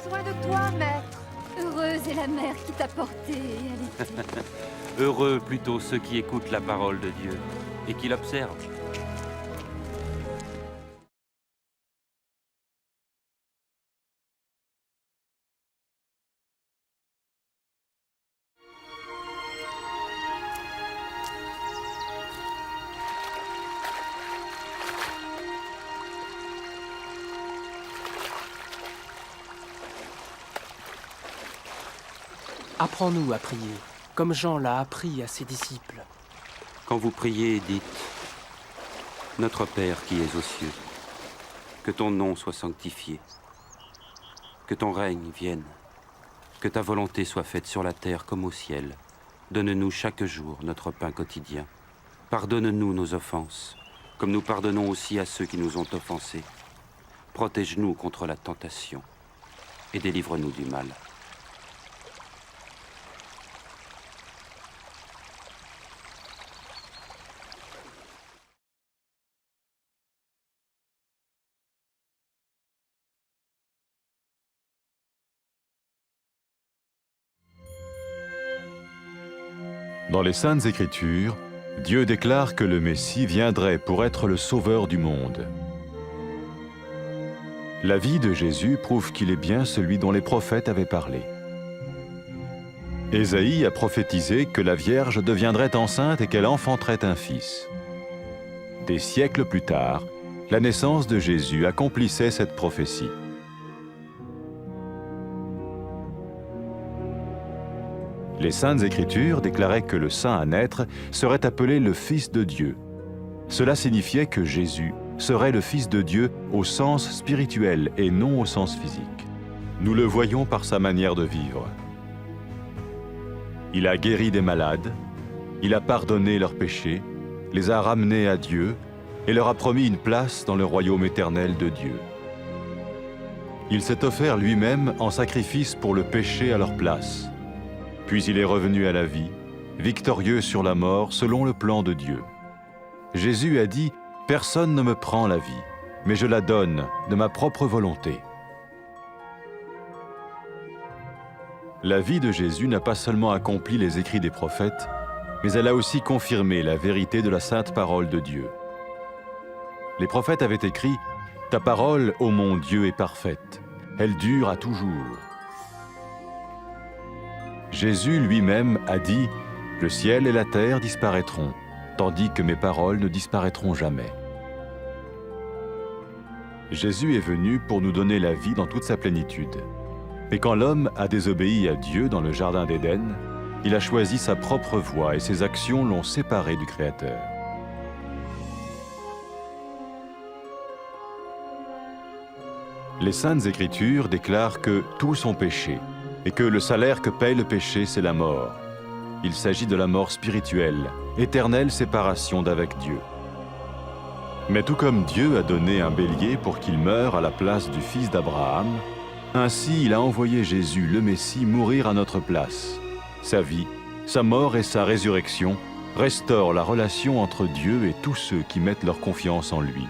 besoin de toi, maître. Heureuse est la mère qui t'a porté et allaitée. Heureux plutôt ceux qui écoutent la parole de Dieu et qui l'observent. Apprends-nous à prier, comme Jean l'a appris à ses disciples. Quand vous priez, dites « Notre Père qui es aux cieux, que ton nom soit sanctifié, que ton règne vienne, que ta volonté soit faite sur la terre comme au ciel. Donne-nous chaque jour notre pain quotidien. Pardonne-nous nos offenses, comme nous pardonnons aussi à ceux qui nous ont offensés. Protège-nous contre la tentation et délivre-nous du mal. » Dans les Saintes Écritures, Dieu déclare que le Messie viendrait pour être le sauveur du monde. La vie de Jésus prouve qu'il est bien celui dont les prophètes avaient parlé. Ésaïe a prophétisé que la Vierge deviendrait enceinte et qu'elle enfanterait un fils. Des siècles plus tard, la naissance de Jésus accomplissait cette prophétie. Les Saintes Écritures déclaraient que le saint à naître serait appelé le Fils de Dieu. Cela signifiait que Jésus serait le Fils de Dieu au sens spirituel et non au sens physique. Nous le voyons par sa manière de vivre. Il a guéri des malades, il a pardonné leurs péchés, les a ramenés à Dieu et leur a promis une place dans le royaume éternel de Dieu. Il s'est offert lui-même en sacrifice pour le péché à leur place. Puis il est revenu à la vie, victorieux sur la mort selon le plan de Dieu. Jésus a dit « Personne ne me prend la vie, mais je la donne de ma propre volonté. » La vie de Jésus n'a pas seulement accompli les écrits des prophètes, mais elle a aussi confirmé la vérité de la sainte parole de Dieu. Les prophètes avaient écrit « Ta parole, ô mon Dieu, est parfaite, elle dure à toujours. » Jésus lui-même a dit « Le ciel et la terre disparaîtront, tandis que mes paroles ne disparaîtront jamais. » Jésus est venu pour nous donner la vie dans toute sa plénitude. Et quand l'homme a désobéi à Dieu dans le jardin d'Éden, il a choisi sa propre voie et ses actions l'ont séparé du Créateur. Les Saintes Écritures déclarent que tous ont péché et que le salaire que paye le péché, c'est la mort. Il s'agit de la mort spirituelle, éternelle séparation d'avec Dieu. Mais tout comme Dieu a donné un bélier pour qu'il meure à la place du fils d'Abraham, ainsi il a envoyé Jésus, le Messie, mourir à notre place. Sa vie, sa mort et sa résurrection restaurent la relation entre Dieu et tous ceux qui mettent leur confiance en lui.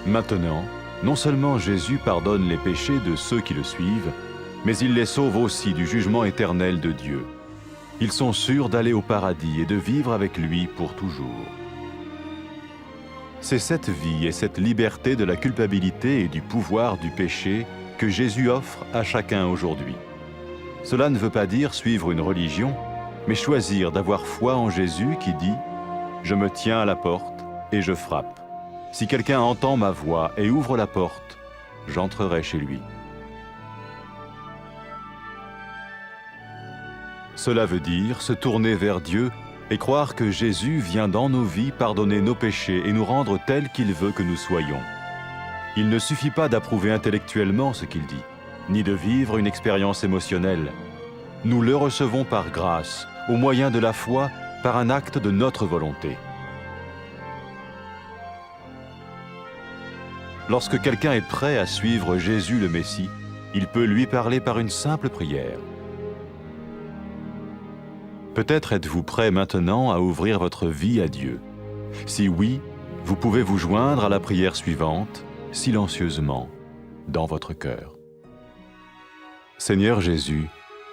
Maintenant, non seulement Jésus pardonne les péchés de ceux qui le suivent, mais il les sauve aussi du jugement éternel de Dieu. Ils sont sûrs d'aller au paradis et de vivre avec lui pour toujours. C'est cette vie et cette liberté de la culpabilité et du pouvoir du péché que Jésus offre à chacun aujourd'hui. Cela ne veut pas dire suivre une religion, mais choisir d'avoir foi en Jésus qui dit « Je me tiens à la porte et je frappe. Si quelqu'un entend ma voix et ouvre la porte, j'entrerai chez lui. » Cela veut dire se tourner vers Dieu et croire que Jésus vient dans nos vies pardonner nos péchés et nous rendre tels qu'il veut que nous soyons. Il ne suffit pas d'approuver intellectuellement ce qu'il dit, ni de vivre une expérience émotionnelle. Nous le recevons par grâce, au moyen de la foi, par un acte de notre volonté. Lorsque quelqu'un est prêt à suivre Jésus le Messie, il peut lui parler par une simple prière. Peut-être êtes-vous prêt maintenant à ouvrir votre vie à Dieu. Si oui, vous pouvez vous joindre à la prière suivante, silencieusement. dans votre cœur. Seigneur Jésus,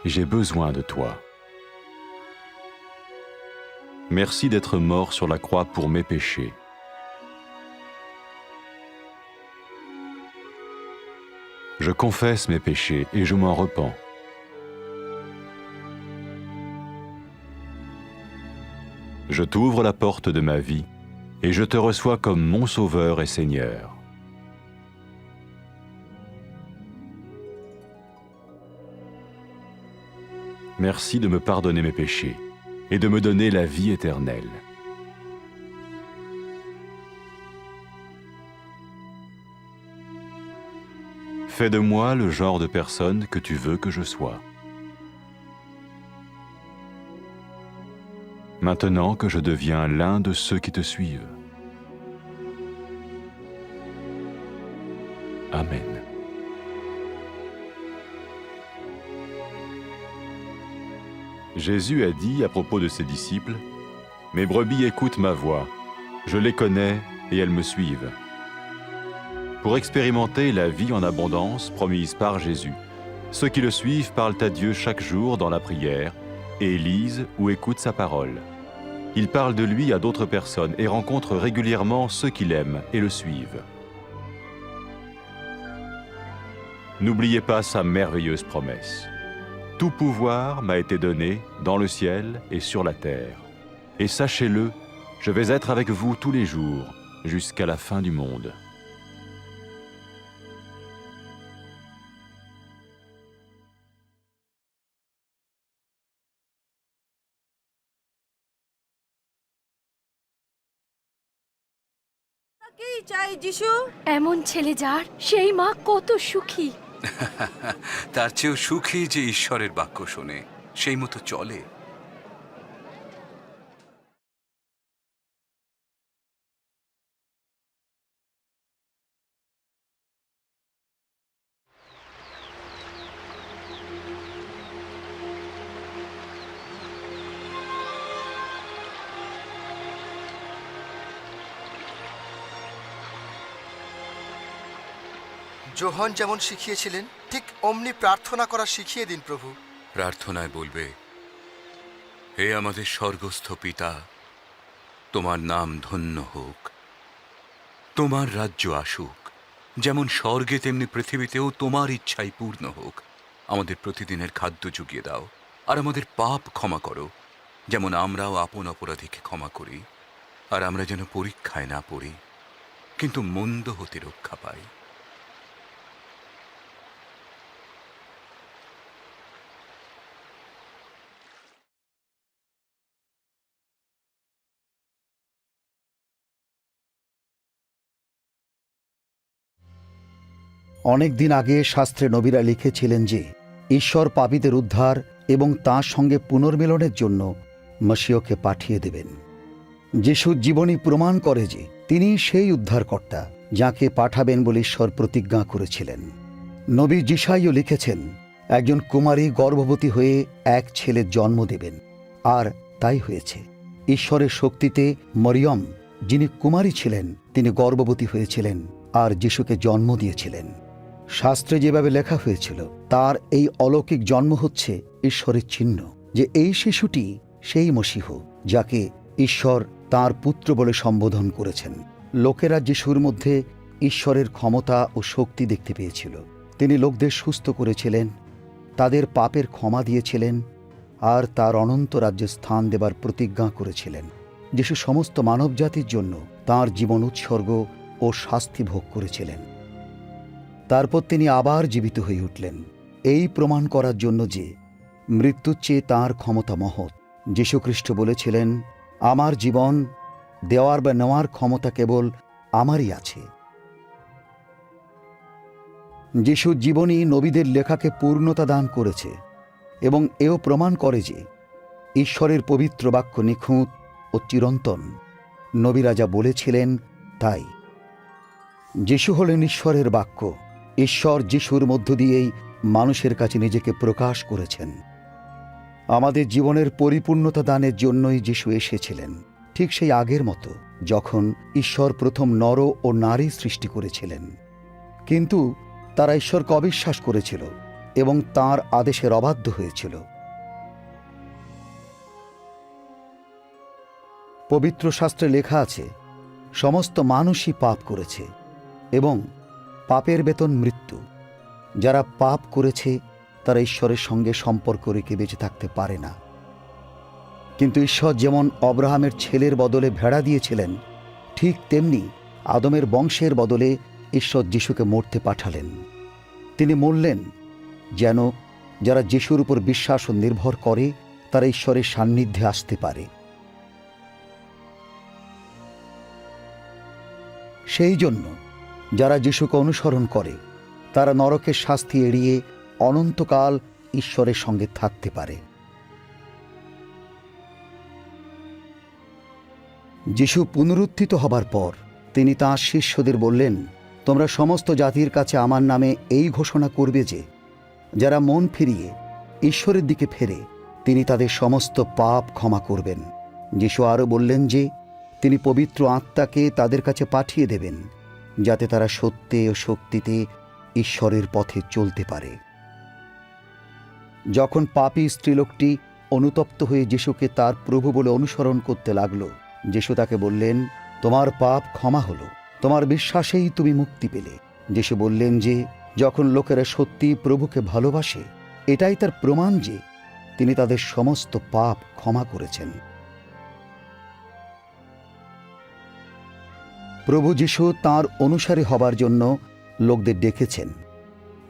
j'ai besoin de toi. Merci d'être mort sur la croix pour mes péchés. Je confesse mes péchés et je m'en repens. Je t'ouvre la porte de ma vie et je te reçois comme mon Sauveur et Seigneur. Merci de me pardonner mes péchés et de me donner la vie éternelle. Fais de moi le genre de personne que tu veux que je sois. Maintenant que je deviens l'un de ceux qui te suivent. Amen. Jésus a dit à propos de ses disciples, « Mes brebis écoutent ma voix, je les connais et elles me suivent. » Pour expérimenter la vie en abondance promise par Jésus, ceux qui le suivent parlent à Dieu chaque jour dans la prière et lisent ou écoutent sa parole. Ils parlent de lui à d'autres personnes et rencontrent régulièrement ceux qui l'aiment et le suivent. N'oubliez pas sa merveilleuse promesse. Tout pouvoir m'a été donné dans le ciel et sur la terre. Et sachez-le, je vais être avec vous tous les jours, jusqu'à la fin du monde. কি চাই যিশু? এমন ছেলে যার সেই মা কত সুখী। তার চেয়েও সুখী যে ঈশ্বরের বাক্য শোনে, সেই মতো চলে। যোহন যেমন শিখিয়েছিলেন ঠিক অমনি প্রার্থনা করা শিখিয়ে দিন প্রভু। প্রার্থনায় বলবে, হে আমাদের স্বর্গস্থ পিতা, তোমার নাম ধন্য হোক, তোমার রাজ্য আসুক, যেমন স্বর্গে তেমনি পৃথিবীতেও তোমার ইচ্ছাই পূর্ণ হোক। আমাদের প্রতিদিনের খাদ্য জুগিয়ে দাও, আর আমাদের পাপ ক্ষমা করো, যেমন আমরাও আপন অপরাধীকে ক্ষমা করি। আর আমরা যেন পরীক্ষায় না পড়ি, কিন্তু মন্দ হতে রক্ষা পাই। অনেক দিন আগে শাস্ত্রে নবীরা লিখেছিলেন যে ঈশ্বর পাপীদের উদ্ধার এবং তাঁর সঙ্গে পুনর্মিলনের জন্য মসিহকে পাঠিয়ে দেবেন। যিশুর জীবনী প্রমাণ করে যে তিনি সেই উদ্ধারকর্তা যাকে পাঠাবেন বলে ঈশ্বর প্রতিজ্ঞা করেছিলেন। নবী যিশাইও লিখেছেন, একজন কুমারী গর্ভবতী হয়ে এক ছেলের জন্ম দেবেন, আর তাই হয়েছে। ঈশ্বরের শক্তিতে মরিয়ম, যিনি কুমারী ছিলেন, তিনি গর্ভবতী হয়েছিলেন আর যিশুকে জন্ম দিয়েছিলেন। শাস্ত্রে যেভাবে লেখা হয়েছিল, তার এই অলৌকিক জন্ম হচ্ছে ঈশ্বরের চিহ্ন যে এই শিশুটি সেই মসীহ যাকে ঈশ্বর তাঁর পুত্র বলে সম্বোধন করেছেন। লোকেরা যিশুর মধ্যে ঈশ্বরের ক্ষমতা ও শক্তি দেখতে পেয়েছিল। তিনি লোকদের সুস্থ করেছিলেন, তাদের পাপের ক্ষমা দিয়েছিলেন, আর তার অনন্ত রাজ্যে স্থান দেবার প্রতিজ্ঞা করেছিলেন। যিশু সমস্ত মানবজাতির জন্য তাঁর জীবন উৎসর্গ ও শাস্তি ভোগ করেছিলেন। তারপর তিনি আবার জীবিত হয়ে উঠলেন, এই প্রমাণ করার জন্য যে মৃত্যুর চেয়ে তাঁর ক্ষমতা মহৎ। যীশুখ্রিস্ট বলেছিলেন, আমার জীবন দেওয়ার বা নেওয়ার ক্ষমতা কেবল আমারই আছে। যিশুর জীবনী নবীদের লেখাকে পূর্ণতা দান করেছে এবং এও প্রমাণ করে যে ঈশ্বরের পবিত্র বাক্য নিখুঁত ও চিরন্তন। নবীরা যা বলেছিলেন তাই। যিশু হলেন ঈশ্বরের বাক্য। ঈশ্বর যিশুর মধ্য দিয়েই মানুষের কাছে নিজেকে প্রকাশ করেছেন। আমাদের জীবনের পরিপূর্ণতা দানের জন্যই যিশু এসেছিলেন, ঠিক সেই আগের মতো যখন ঈশ্বর প্রথম নর ও নারী সৃষ্টি করেছিলেন। কিন্তু তারা ঈশ্বরকে অবিশ্বাস করেছিল এবং তাঁর আদেশের অবাধ্য হয়েছিল। পবিত্র শাস্ত্রে লেখা আছে, সমস্ত মানুষই পাপ করেছে এবং পাপের বেতন মৃত্যু। যারা পাপ করেছে তারা ঈশ্বরের সঙ্গে সম্পর্ক রেখে বেঁচে থাকতে পারে না। কিন্তু ঈশ্বর যেমন অব্রাহামের ছেলের বদলে ভেড়া দিয়েছিলেন, ঠিক তেমনি আদমের বংশের বদলে ঈশ্বর যিশুকে মরতে পাঠালেন। তিনি মরলেন যেন যারা যিশুর উপর বিশ্বাস ও নির্ভর করে তারা ঈশ্বরের সান্নিধ্যে আসতে পারে। সেই জন্য যারা যিশুকে অনুসরণ করে তারা নরকের শাস্তি এড়িয়ে অনন্তকাল ঈশ্বরের সঙ্গে থাকতে পারে। যিশু পুনরুত্থিত হবার পর তিনি তাঁর শিষ্যদের বললেন, তোমরা সমস্ত জাতির কাছে আমার নামে এই ঘোষণা করবে যে যারা মন ফিরিয়ে ঈশ্বরের দিকে ফেরে তিনি তাদের সমস্ত পাপ ক্ষমা করবেন। যিশু আরও বললেন যে তিনি পবিত্র আত্মাকে তাদের কাছে পাঠিয়ে দেবেন, যাতে তারা সত্যে ও শক্তিতে ঈশ্বরের পথে চলতে পারে। যখন পাপী স্ত্রীলোকটি অনুতপ্ত হয়ে যিশুকে তার প্রভু বলে অনুসরণ করতে লাগল, যিশু তাকে বললেন, তোমার পাপ ক্ষমা হলো, তোমার বিশ্বাসেই তুমি মুক্তি পেলে। যিশু বললেন যে যখন লোকেরা সত্যি প্রভুকে ভালোবাসে, এটাই তার প্রমাণ যে তিনি তাদের সমস্ত পাপ ক্ষমা করেছেন। প্রভু যিশু তাঁর অনুসারী হবার জন্য লোকদের ডেকেছেন।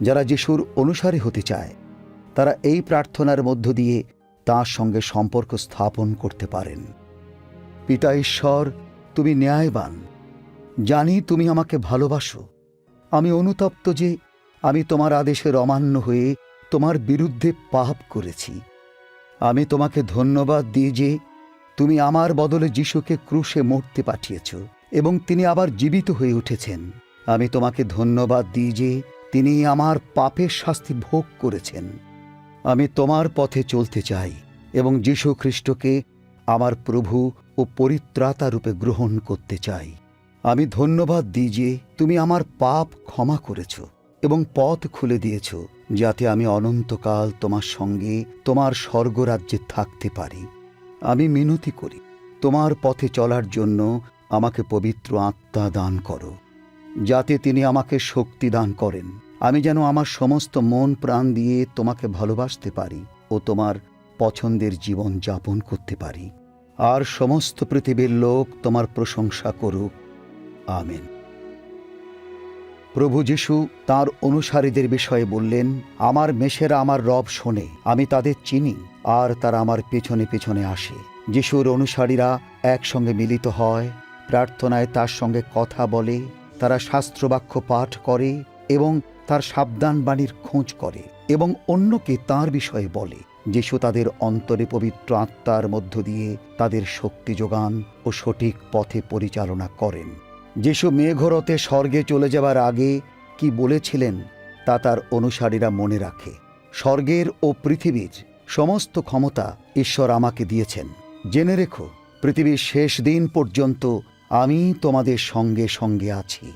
যারা যিশুর অনুসারী হতে চায় তারা এই প্রার্থনার মধ্য দিয়ে তাঁর সঙ্গে সম্পর্ক স্থাপন করতে পারেন। পিতা ঈশ্বর, তুমি ন্যায়বান, জানি তুমি আমাকে ভালোবাসো। আমি অনুতপ্ত যে আমি তোমার আদেশের অমান্য হয়ে তোমার বিরুদ্ধে পাপ করেছি। আমি তোমাকে ধন্যবাদ দিই যে তুমি আমার বদলে যিশুকে ক্রুশে মরতে পাঠিয়েছ এবং তিনি আবার জীবিত হয়ে উঠেছেন। আমি তোমাকে ধন্যবাদ দিই যে তিনি আমার পাপের শাস্তি ভোগ করেছেন। আমি তোমার পথে চলতে চাই এবং যীশু খ্রিস্টকে আমার প্রভু ও পরিত্রাতা রূপে গ্রহণ করতে চাই। আমি ধন্যবাদ দিই যে তুমি আমার পাপ ক্ষমা করেছ এবং পথ খুলে দিয়েছ, যাতে আমি অনন্তকাল তোমার সঙ্গে তোমার স্বর্গরাজ্যে থাকতে পারি। আমি মিনতি করি, তোমার পথে চলার জন্য আমাকে পবিত্র আত্মা দান করো, যাতে তিনি আমাকে শক্তি দান করেন। আমি যেন আমার সমস্ত মন প্রাণ দিয়ে তোমাকে ভালোবাসতে পারি ও তোমার পছন্দের জীবন যাপন করতে পারি। আর সমস্ত পৃথিবীর লোক তোমার প্রশংসা করুক। আমেন। প্রভু যিশু তাঁর অনুসারীদের বিষয়ে বললেন, আমার মেষেরা আমার রব শোনে, আমি তাদের চিনি আর তারা আমার পেছনে পেছনে আসে। যিশুর অনুসারীরা একসঙ্গে মিলিত হয়, প্রার্থনায় তার সঙ্গে কথা বলে, তারা শাস্ত্রবাক্য পাঠ করে এবং তার সাবধান বাণীর খোঁজ করে এবং অন্যকে তাঁর বিষয়ে বলে। যিশু তাদের অন্তরে পবিত্র আত্মার মধ্য দিয়ে তাদের শক্তি যোগান ও সঠিক পথে পরিচালনা করেন। যিশু মেঘরথে স্বর্গে চলে যাবার আগে কি বলেছিলেন তা তার অনুসারীরা মনে রাখে। স্বর্গের ও পৃথিবীর সমস্ত ক্ষমতা ঈশ্বর আমাকে দিয়েছেন। জেনে রেখো, পৃথিবীর শেষ দিন পর্যন্ত আমি তোমাদের সঙ্গে সঙ্গে আছি।